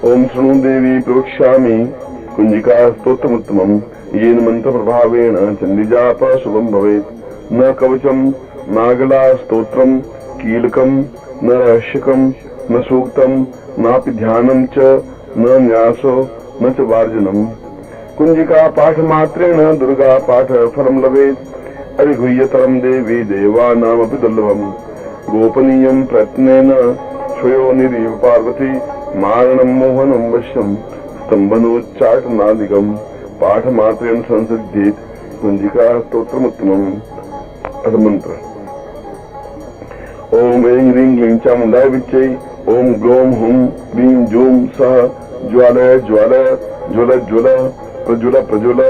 ओम शृणु देवी प्रोक्ष्यामि कुंजिका स्तोत्रमुत्तमम् येन मंत्र प्रभावेण चंडीजाप शुभम भवेत्। न कवचम नागला स्तोत्रम कीलकम न रहस्यकम न सूक्तम नापि ध्यानम च न न्यासो न च वार्जनम। कुंजिका पाठ मात्रेण दुर्गा पाठ फलम लभेत्। अभिगुह्यतरम देवी देवानामपि दुर्लभम। गोपनीयम प्रयत्नेन स्वयोनिरिव पार्वती मारणं मोहनं वश्यं स्तंभनोच्चाटनादिकं पाठ मात्रेण संसिद्धेत कुंजिका स्तोत्रमुत्तमम्। मंत्र ओम ऐं ह्रीं क्लीं चामुण्डाय विच्चे ओम ग्लौं हुं क्लीं जूं सः ज्वालय ज्वालय ज्वल ज्वल प्रज्वल प्रज्वल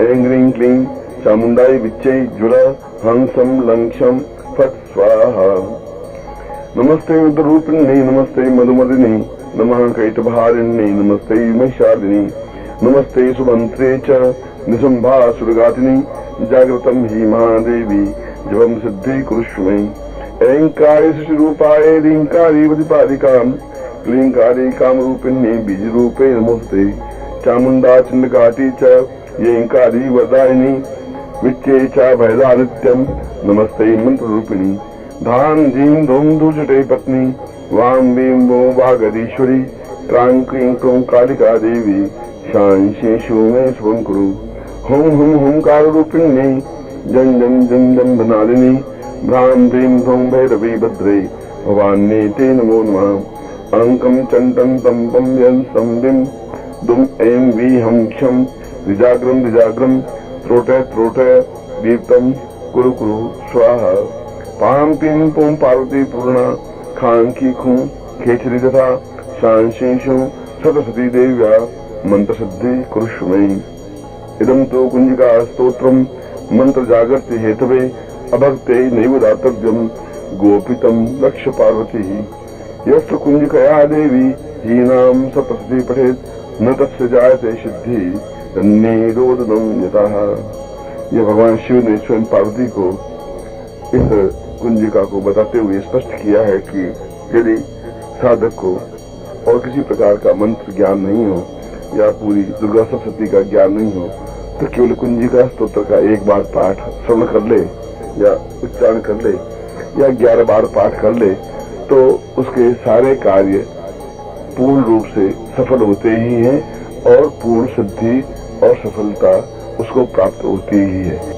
ऐं ह्रीं क्लीं चामुण्डाय विच्चे ज्वल हंसं लंक्षं फट् स्वाहा। नमस्ते उद्रूपिण्यै नमस्ते मधुमदिनी नमः कैटभारिण्यै नमस्ते महिषादिनी नमस्ते सुमन्त्रे च निशम्भासुरघातिनी जागृतं हि महादेवी जपं सिद्धि कुरुष्व मे। ऐंकारे सुशिरूपाय ह्रींकारे वदिपादिकां क्लींकारे कामरूपिण्यै बीजरूपे नमोस्ते। चामुण्डा चण्डघाटी च ऐंकारी वरदायिनी विच्चे च भयदा नित्यं नमस्ते मंत्ररूपिणी। धाम धीम धूम धूजटे पत्नी वाम वीम वो वागदीश्वरी क्रां क्रीं क्रूं कालिका देवी शांशेषु में शुभं कुरु। हुम हुम हुंकार रूपिण्यै जं जं जं जं बनालिनी भ्रां भ्रीं भ्रूं भैरवी भद्रे भवान्यै ते नमो नमः। अंकं चण्डं तंपं यं संविं दुम ऐं वी हं क्षं द्विजाग्रं द्विजाग्रं त्रोटय त्रोटय दीप्तं कुरु कुरु स्वाहा। पां पीं पूं पार्वती पूर्णा खां की खूं खेचरी तथा शांशेषु सरस्वती देव्या मंत्र सिद्धि कुरुष्व मे। इदं तो कुंजिका स्तोत्रम मंत्र जागृति हेतवे अभक्ते नैव दातव्यं गोपितं लक्ष्य पार्वती। यस्य कुंजिकया देवी हीनां सप्तशती पठेत् न तस्य जायते सिद्धि तन्मे रोदनं यतः। यह भगवान शिव ने स्वयं पार्वती को इस कुंजिका को बताते हुए स्पष्ट किया है कि यदि साधक को और किसी प्रकार का मंत्र ज्ञान नहीं हो या पूरी दुर्गा सप्तशती का ज्ञान नहीं हो तो केवल कुंजिका स्तोत्र का एक बार पाठ श्रवण कर ले या उच्चारण कर ले या 11 बार पाठ कर ले तो उसके सारे कार्य पूर्ण रूप से सफल होते ही हैं और पूर्ण सिद्धि और सफलता उसको प्राप्त होती ही है।